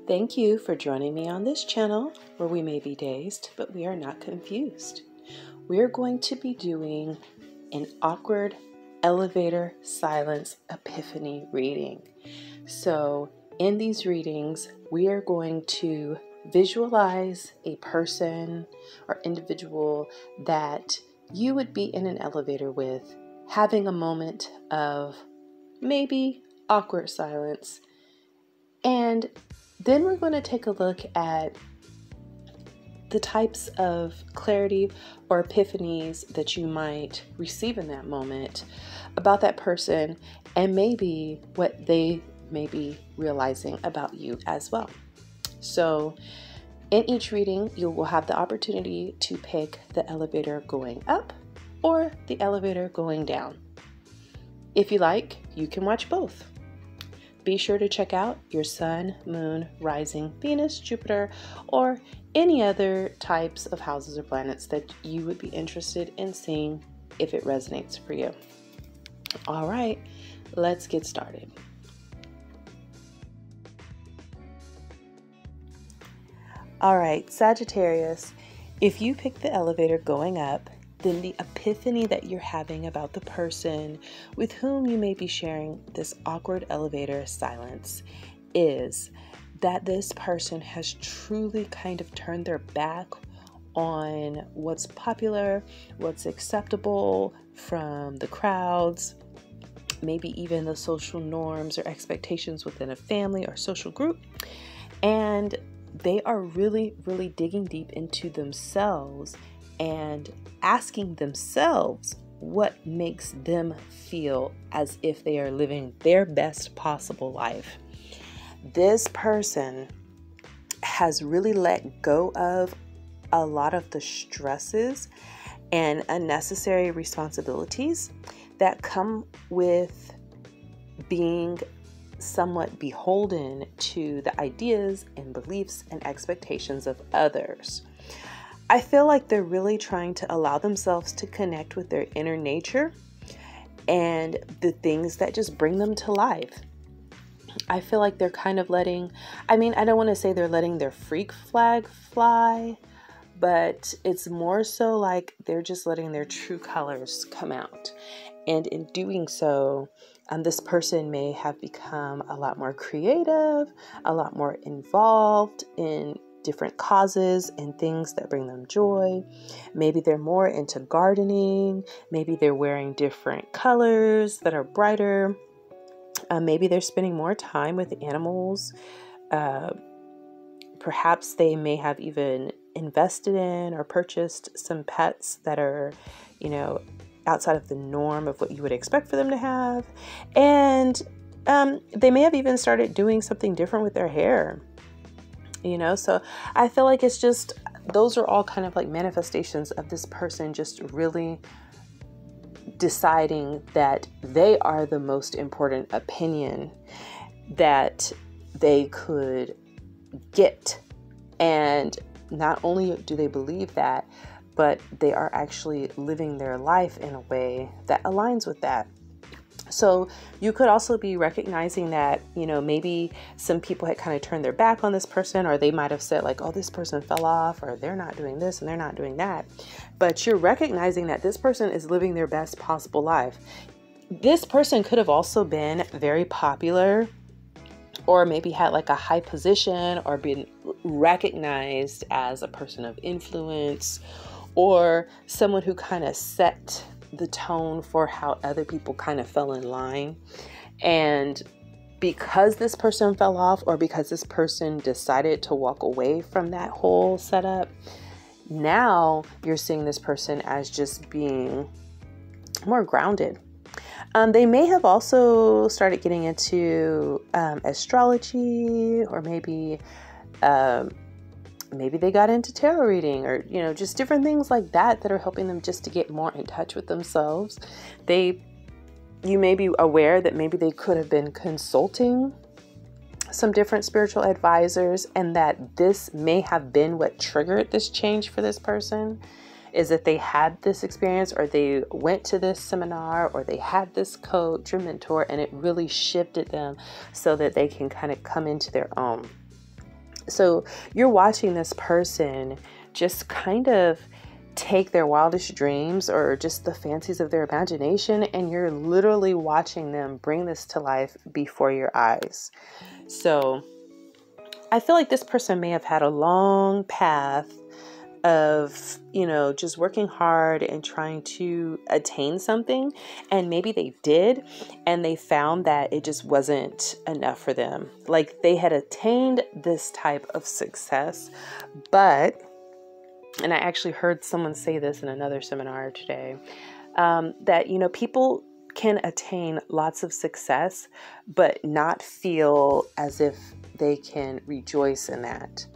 Thank you for joining me on this channel where we may be dazed, but we are not confused. We're going to be doing an awkward elevator silence epiphany reading. So in these readings, we are going to visualize a person or individual that you would be in an elevator with, having a moment of maybe awkward silence. And then we're going to take a look at the types of clarity or epiphanies that you might receive in that moment about that person, and maybe what they may be realizing about you as well. So in each reading, you will have the opportunity to pick the elevator going up or the elevator going down. If you like, you can watch both. Be sure to check out your sun, moon, rising, Venus, Jupiter, or any other types of houses or planets that you would be interested in seeing if it resonates for you. All right, let's get started. All right, Sagittarius, if you pick the elevator going up, then the epiphany that you're having about the person with whom you may be sharing this awkward elevator silence is that this person has truly kind of turned their back on what's popular, what's acceptable from the crowds, maybe even the social norms or expectations within a family or social group. And they are really, really digging deep into themselves and asking themselves what makes them feel as if they are living their best possible life. This person has really let go of a lot of the stresses and unnecessary responsibilities that come with being somewhat beholden to the ideas and beliefs and expectations of others. I feel like they're really trying to allow themselves to connect with their inner nature and the things that just bring them to life. I feel like they're kind of I don't want to say they're letting their freak flag fly, but it's more so like they're just letting their true colors come out. And in doing so, this person may have become a lot more creative, a lot more involved in different causes and things that bring them joy. Maybe they're more into gardening. Maybe they're wearing different colors that are brighter. Maybe they're spending more time with animals. Perhaps they may have even invested in or purchased some pets that are, outside of the norm of what you would expect for them to have. And they may have even started doing something different with their hair. So I feel like it's just, those are all kind of like manifestations of this person just really deciding that they are the most important opinion that they could get. And not only do they believe that, but they are actually living their life in a way that aligns with that. So you could also be recognizing that, maybe some people had kind of turned their back on this person, or they might have said like, oh, this person fell off, or they're not doing this and they're not doing that. But you're recognizing that this person is living their best possible life. This person could have also been very popular, or maybe had like a high position, or been recognized as a person of influence, or someone who kind of set the tone for how other people kind of fell in line. And because this person fell off, or because this person decided to walk away from that whole setup, now you're seeing this person as just being more grounded. They may have also started getting into astrology, or maybe they got into tarot reading, or, just different things like that are helping them just to get more in touch with themselves. You may be aware that maybe they could have been consulting some different spiritual advisors, and that this may have been what triggered this change for this person, is that they had this experience, or they went to this seminar, or they had this coach or mentor, and it really shifted them so that they can kind of come into their own. So you're watching this person just kind of take their wildest dreams or just the fancies of their imagination, and you're literally watching them bring this to life before your eyes. So I feel like this person may have had a long path of, just working hard and trying to attain something. And maybe they did, and they found that it just wasn't enough for them. Like they had attained this type of success, and I actually heard someone say this in another seminar today, that, people can attain lots of success, but not feel as if they can rejoice in that.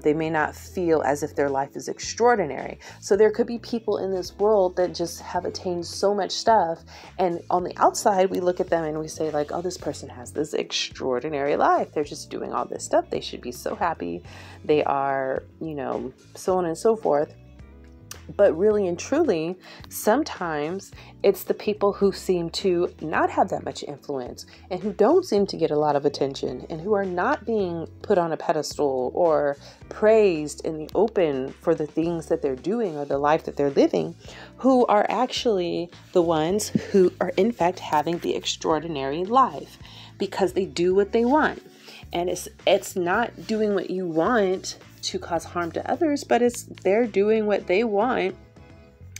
They may not feel as if their life is extraordinary. So there could be people in this world that just have attained so much stuff. And on the outside, we look at them and we say like, oh, this person has this extraordinary life. They're just doing all this stuff. They should be so happy. They are, so on and so forth. But really and truly, sometimes it's the people who seem to not have that much influence and who don't seem to get a lot of attention and who are not being put on a pedestal or praised in the open for the things that they're doing or the life that they're living, who are actually the ones who are in fact having the extraordinary life because they do what they want. And it's not doing what you want to cause harm to others, but they're doing what they want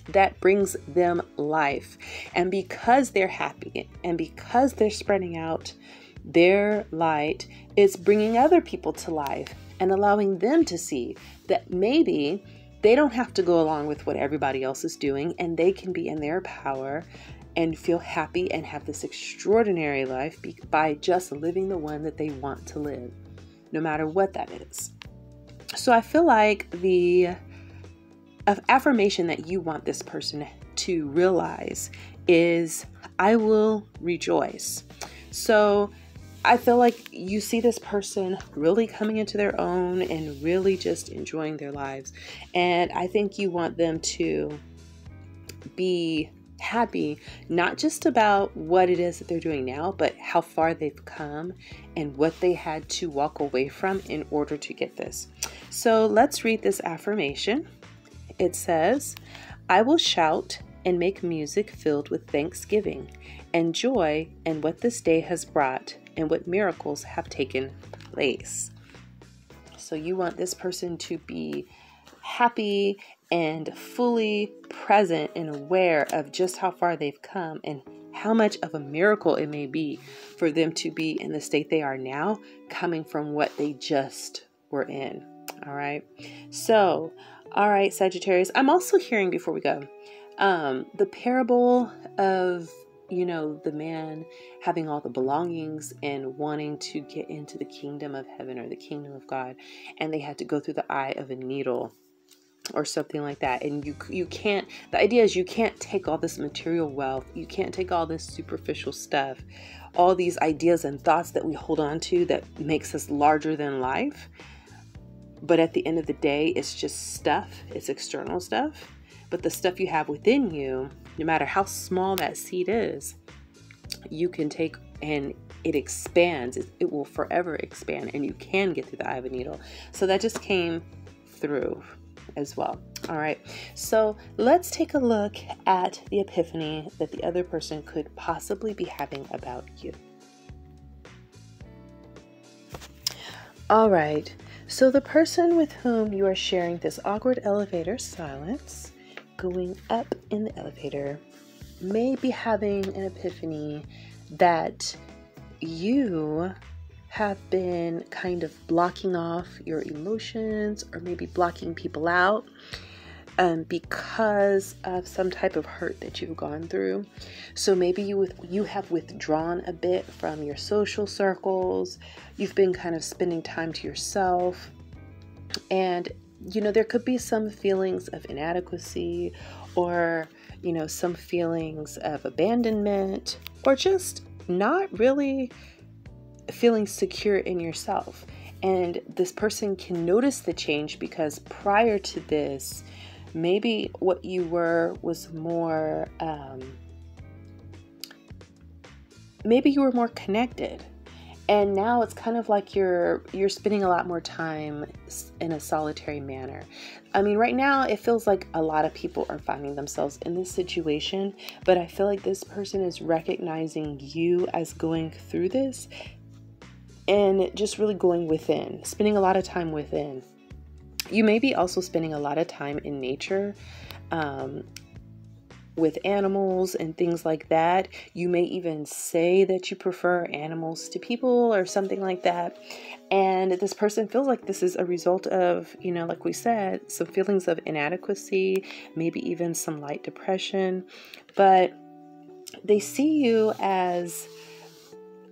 that brings them life. And because they're happy and because they're spreading out their light, it's bringing other people to life and allowing them to see that maybe they don't have to go along with what everybody else is doing, and they can be in their power and feel happy and have this extraordinary life by just living the one that they want to live, no matter what that is. So I feel like the affirmation that you want this person to realize is, I will rejoice. So I feel like you see this person really coming into their own and really just enjoying their lives. And I think you want them to be happy, not just about what it is that they're doing now, but how far they've come and what they had to walk away from in order to get this. So let's read this affirmation. It says, I will shout and make music filled with thanksgiving and joy in what this day has brought and what miracles have taken place. So you want this person to be happy and fully present and aware of just how far they've come and how much of a miracle it may be for them to be in the state they are now, coming from what they just were in. All right. So, all right, Sagittarius, I'm also hearing, before we go, the parable of, the man having all the belongings and wanting to get into the kingdom of heaven or the kingdom of God, and they had to go through the eye of a needle or something like that. And you can't, the idea is you can't take all this material wealth, you can't take all this superficial stuff, all these ideas and thoughts that we hold on to that makes us larger than life. But at the end of the day, it's just stuff, it's external stuff. But the stuff you have within you, no matter how small that seed is, you can take and it expands. It will forever expand, and you can get through the eye of a needle. So that just came through as well. All right. So let's take a look at the epiphany that the other person could possibly be having about you. All right. So the person with whom you are sharing this awkward elevator silence, going up in the elevator, may be having an epiphany that you have been kind of blocking off your emotions or maybe blocking people out because of some type of hurt that you've gone through. So maybe you have withdrawn a bit from your social circles. You've been kind of spending time to yourself. And, there could be some feelings of inadequacy or, some feelings of abandonment or just not really feeling secure in yourself. And this person can notice the change because prior to this, maybe what you were was more, maybe you were more connected. And now it's kind of like you're spending a lot more time in a solitary manner. I mean, right now it feels like a lot of people are finding themselves in this situation, but I feel like this person is recognizing you as going through this and just really going within, spending a lot of time within. You may be also spending a lot of time in nature, with animals and things like that. You may even say that you prefer animals to people or something like that. And this person feels like this is a result of, you know, like we said, some feelings of inadequacy, maybe even some light depression. But they see you as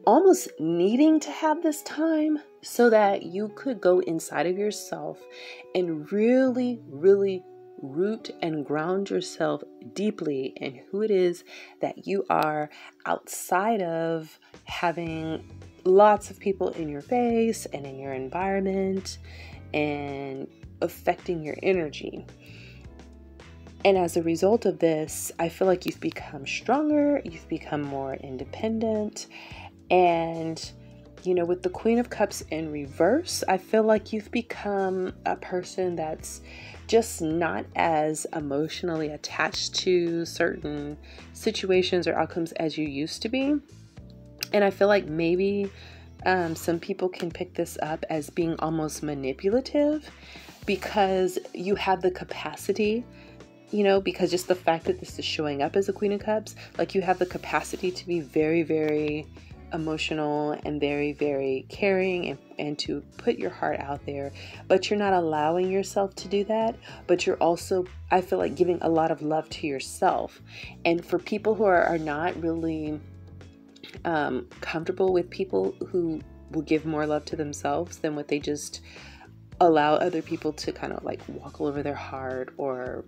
almost needing to have this time so that you could go inside of yourself and really, really root and ground yourself deeply in who it is that you are, outside of having lots of people in your face and in your environment and affecting your energy. And as a result of this, I feel like you've become stronger, you've become more independent, and you know, with the Queen of Cups in reverse, I feel like you've become a person that's just not as emotionally attached to certain situations or outcomes as you used to be. And I feel like maybe some people can pick this up as being almost manipulative because you have the capacity, you know, because just the fact that this is showing up as a Queen of Cups, like you have the capacity to be very, very emotional and very, very caring and to put your heart out there, but you're not allowing yourself to do that. But you're also, I feel like, giving a lot of love to yourself. And for people who are not really comfortable with people who will give more love to themselves than what they just allow other people to kind of like walk all over their heart, or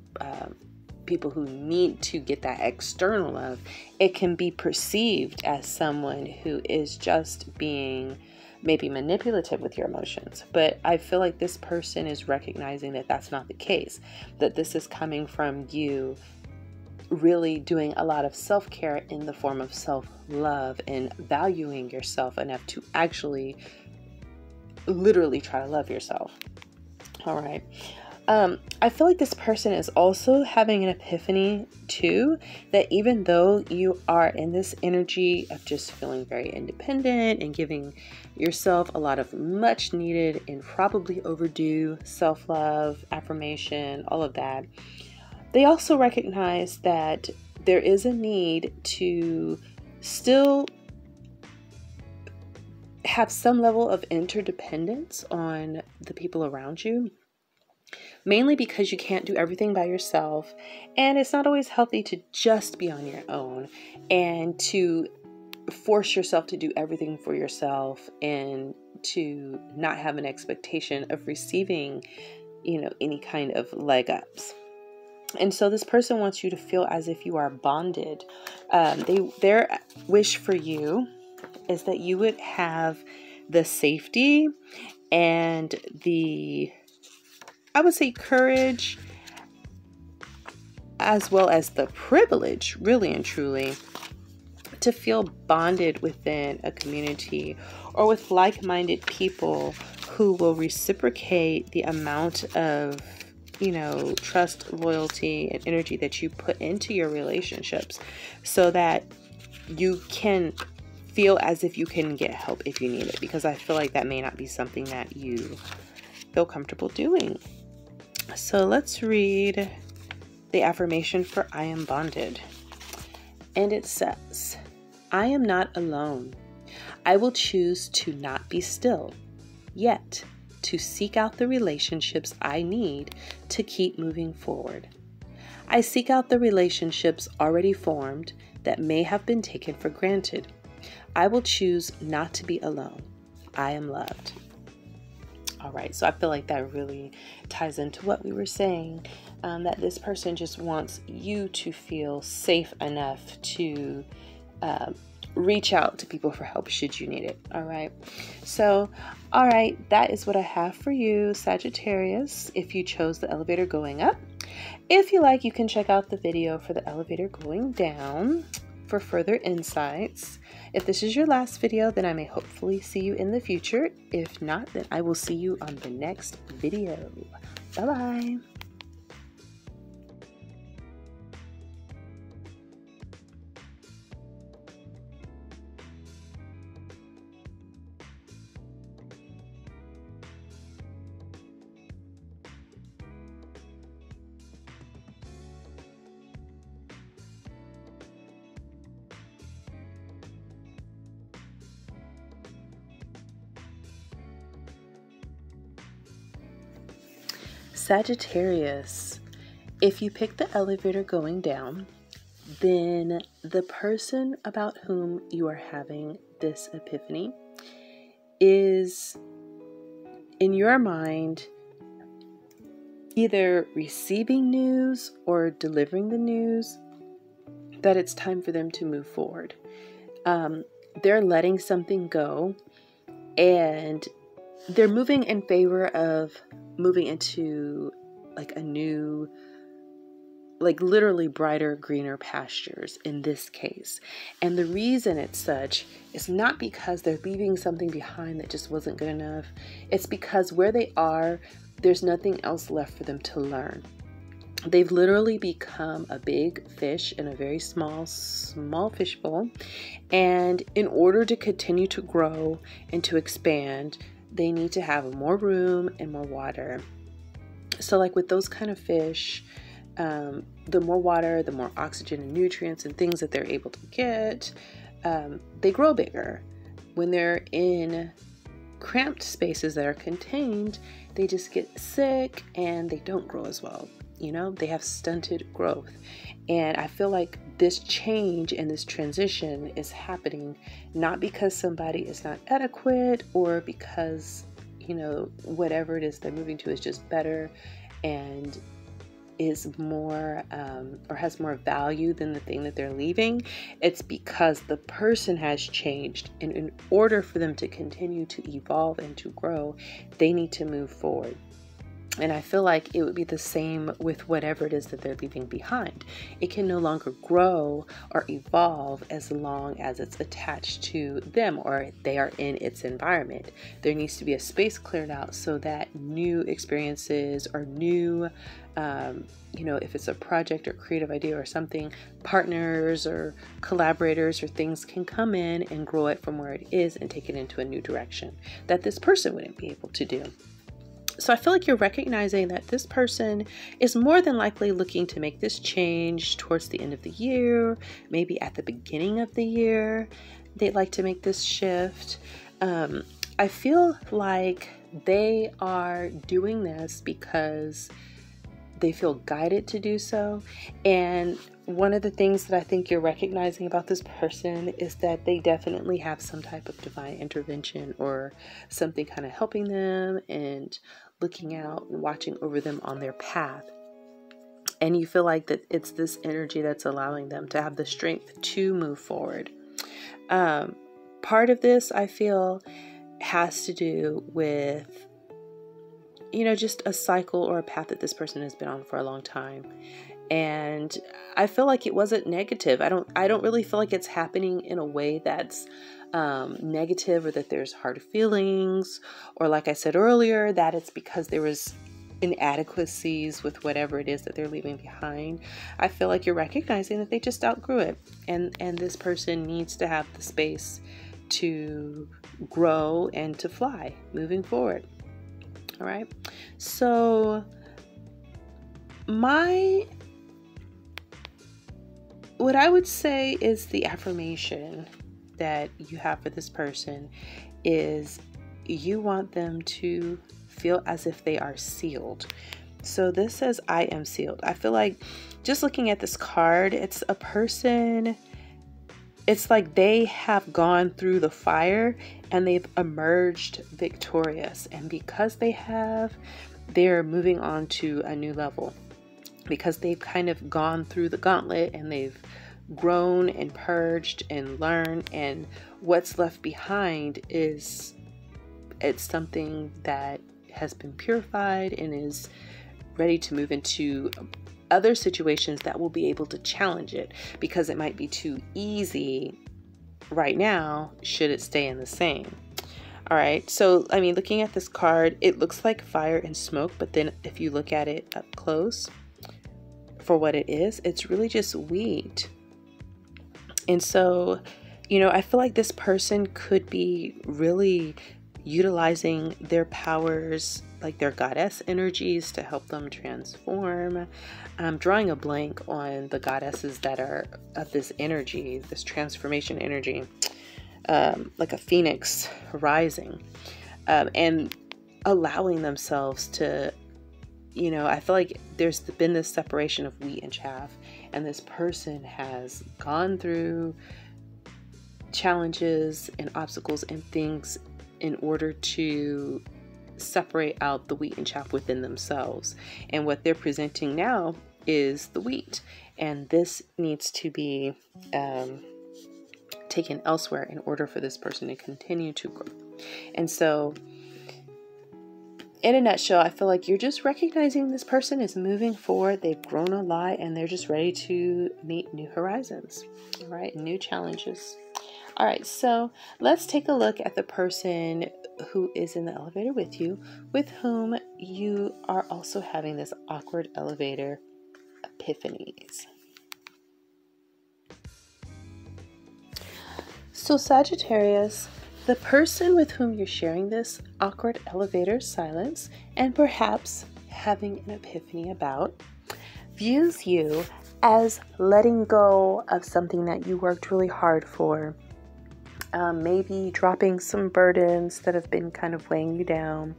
people who need to get that external love, it can be perceived as someone who is just being maybe manipulative with your emotions. But I feel like this person is recognizing that that's not the case, that this is coming from you really doing a lot of self-care in the form of self-love and valuing yourself enough to actually literally try to love yourself. All right. I feel like this person is also having an epiphany too, that even though you are in this energy of just feeling very independent and giving yourself a lot of much needed and probably overdue self-love, affirmation, all of that, they also recognize that there is a need to still have some level of interdependence on the people around you. Mainly because you can't do everything by yourself, and it's not always healthy to just be on your own and to force yourself to do everything for yourself and to not have an expectation of receiving, you know, any kind of leg ups. And so this person wants you to feel as if you are bonded. Their wish for you is that you would have the safety and the, I would say, courage, as well as the privilege, really and truly, to feel bonded within a community or with like-minded people who will reciprocate the amount of, you know, trust, loyalty, and energy that you put into your relationships, so that you can feel as if you can get help if you need it, because I feel like that may not be something that you feel comfortable doing. So let's read the affirmation for I am bonded. And it says, I am not alone. I will choose to not be still, yet to seek out the relationships I need to keep moving forward. I seek out the relationships already formed that may have been taken for granted. I will choose not to be alone. I am loved. All right, so I feel like that really ties into what we were saying, that this person just wants you to feel safe enough to reach out to people for help should you need it. All right, so all right, that is what I have for you, Sagittarius, if you chose the elevator going up. If you like, you can check out the video for the elevator going down. for further insights. If this is your last video, then I may hopefully see you in the future. If not, then I will see you on the next video. Bye-bye. Sagittarius, if you pick the elevator going down, then the person about whom you are having this epiphany is, in your mind, either receiving news or delivering the news that it's time for them to move forward. They're letting something go, and they're moving in favor of moving into like a new, like literally brighter, greener pastures in this case. And the reason it's such is not because they're leaving something behind that just wasn't good enough. It's because where they are, there's nothing else left for them to learn. They've literally become a big fish in a very small fishbowl. And in order to continue to grow and to expand, they need to have more room and more water. So like with those kind of fish, the more water, the more oxygen and nutrients and things that they're able to get, they grow bigger. When they're in cramped spaces that are contained, they just get sick and they don't grow as well. You know, they have stunted growth. And I feel like this change and this transition is happening not because somebody is not adequate or because, you know, whatever it is they're moving to is just better and is more or has more value than the thing that they're leaving. It's because the person has changed, and in order for them to continue to evolve and to grow, they need to move forward. And I feel like it would be the same with whatever it is that they're leaving behind. It can no longer grow or evolve as long as it's attached to them or they are in its environment. There needs to be a space cleared out so that new experiences or new, you know, if it's a project or creative idea or something, partners or collaborators or things can come in and grow it from where it is and take it into a new direction that this person wouldn't be able to do. So I feel like you're recognizing that this person is more than likely looking to make this change towards the end of the year, maybe at the beginning of the year. They'd like to make this shift. I feel like they are doing this because they feel guided to do so. And one of the things that I think you're recognizing about this person is that they definitely have some type of divine intervention or something kind of helping them and looking out and watching over them on their path. And you feel like that it's this energy that's allowing them to have the strength to move forward. Part of this, I feel, has to do with, you know, just a cycle or a path that this person has been on for a long time. And I feel like it wasn't negative. I don't really feel like it's happening in a way that's negative or that there's hard feelings, or like I said earlier, that it's because there was inadequacies with whatever it is that they're leaving behind. I feel like you're recognizing that they just outgrew it, and this person needs to have the space to grow and to fly moving forward. All right. So what I would say is the affirmation that you have for this person is you want them to feel as if they are sealed. So this says, I am sealed. I feel like just looking at this card, it's a person, it's like they have gone through the fire and they've emerged victorious. And because they have, they're moving on to a new level because they've kind of gone through the gauntlet and they've grown and purged and learned, and what's left behind is it's something that has been purified and is ready to move into other situations that will be able to challenge it, because it might be too easy right now should it stay in the same. All right, so I mean, looking at this card, it looks like fire and smoke, but then if you look at it up close for what it is, it's really just wheat. And so, you know, I feel like this person could be really utilizing their powers, like their goddess energies, to help them transform. I'm drawing a blank on the goddesses that are of this energy, this transformation energy. Like a phoenix rising, and allowing themselves to, you know, I feel like there's been this separation of wheat and chaff, and this person has gone through challenges and obstacles and things in order to separate out the wheat and chaff within themselves. And what they're presenting now is the wheat, and this needs to be taken elsewhere in order for this person to continue to grow. And so, in a nutshell, I feel like you're just recognizing this person is moving forward. They've grown a lot, and they're just ready to meet new horizons, all right, new challenges. All right, so let's take a look at the person who is in the elevator with you, with whom you are also having this awkward elevator epiphanies. So Sagittarius, the person with whom you're sharing this awkward elevator silence and perhaps having an epiphany about, views you as letting go of something that you worked really hard for. Maybe dropping some burdens that have been kind of weighing you down,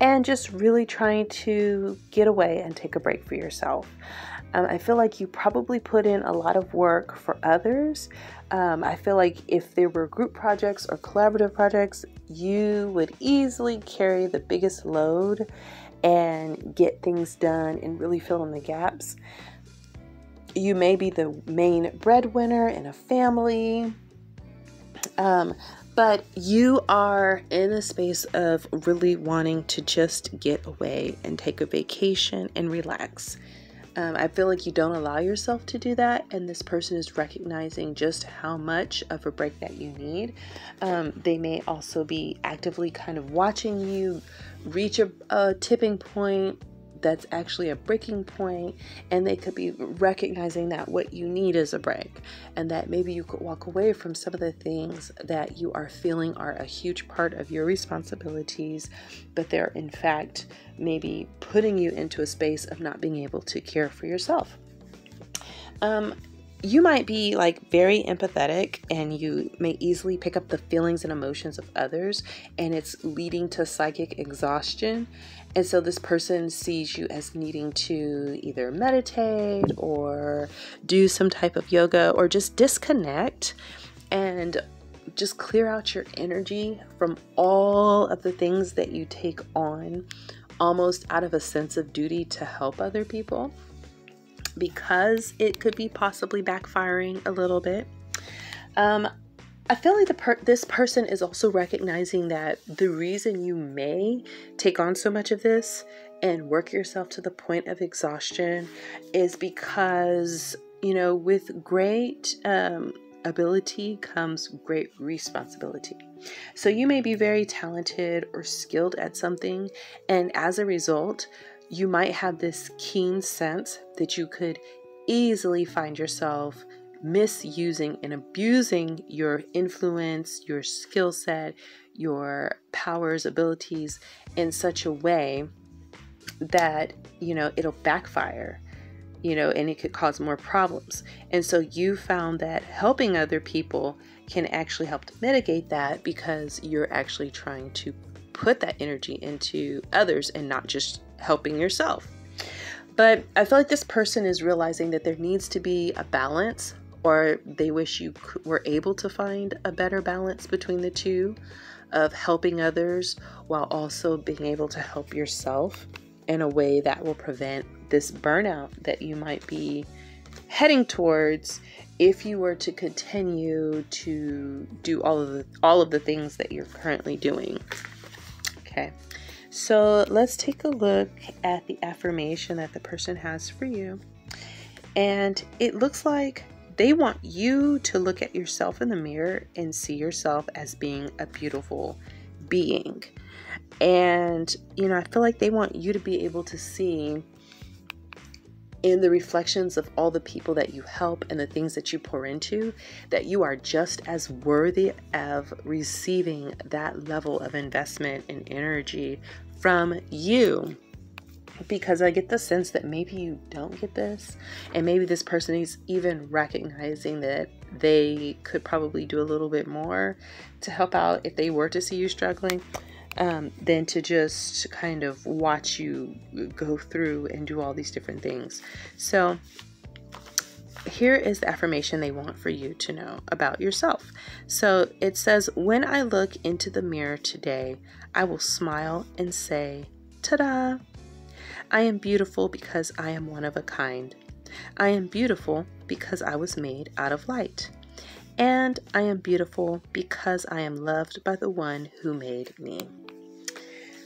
and just really trying to get away and take a break for yourself. I feel like you probably put in a lot of work for others. I feel like if there were group projects or collaborative projects, you would easily carry the biggest load and get things done and really fill in the gaps. You may be the main breadwinner in a family, but you are in a space of really wanting to just get away and take a vacation and relax. I feel like you don't allow yourself to do that, and this person is recognizing just how much of a break that you need. They may also be actively kind of watching you reach a tipping point that's actually a breaking point, and they could be recognizing that what you need is a break, and that maybe you could walk away from some of the things that you are feeling are a huge part of your responsibilities, but they're in fact maybe putting you into a space of not being able to care for yourself. You might be like very empathetic, and you may easily pick up the feelings and emotions of others, and it's leading to psychic exhaustion. And so this person sees you as needing to either meditate or do some type of yoga, or just disconnect and just clear out your energy from all of the things that you take on, almost out of a sense of duty to help other people, because it could be possibly backfiring a little bit. I feel like this person is also recognizing that the reason you may take on so much of this and work yourself to the point of exhaustion is because, you know, with great ability comes great responsibility. So you may be very talented or skilled at something, and as a result, you might have this keen sense that you could easily find yourself misusing and abusing your influence, your skill set, your powers, abilities in such a way that, you know, it'll backfire, you know, and it could cause more problems. And so you found that helping other people can actually help to mitigate that, because you're actually trying to put that energy into others and not just helping yourself. But I feel like this person is realizing that there needs to be a balance, or they wish you were able to find a better balance between the two, of helping others while also being able to help yourself in a way that will prevent this burnout that you might be heading towards if you were to continue to do all of the things that you're currently doing. Okay, So let's take a look at the affirmation that the person has for you. And it looks like they want you to look at yourself in the mirror and see yourself as being a beautiful being. And, I feel like they want you to be able to see in the reflections of all the people that you help and the things that you pour into, that you are just as worthy of receiving that level of investment and energy from you. Because I get the sense that maybe you don't get this, and maybe this person is even recognizing that they could probably do a little bit more to help out if they were to see you struggling, than to just kind of watch you go through and do all these different things. So here is the affirmation they want for you to know about yourself. So it says, when I look into the mirror today, I will smile and say, ta-da! I am beautiful because I am one of a kind. I am beautiful because I was made out of light. And I am beautiful because I am loved by the one who made me.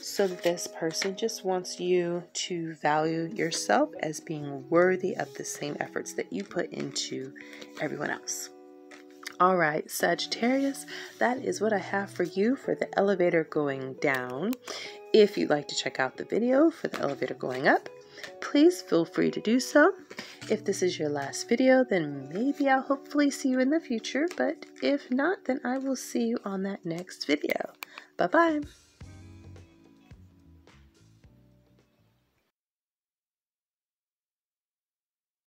So this person just wants you to value yourself as being worthy of the same efforts that you put into everyone else. All right, Sagittarius, that is what I have for you for the elevator going down. If you'd like to check out the video for the elevator going up, please feel free to do so. If this is your last video, then maybe I'll hopefully see you in the future. But if not, then I will see you on that next video. Bye-bye.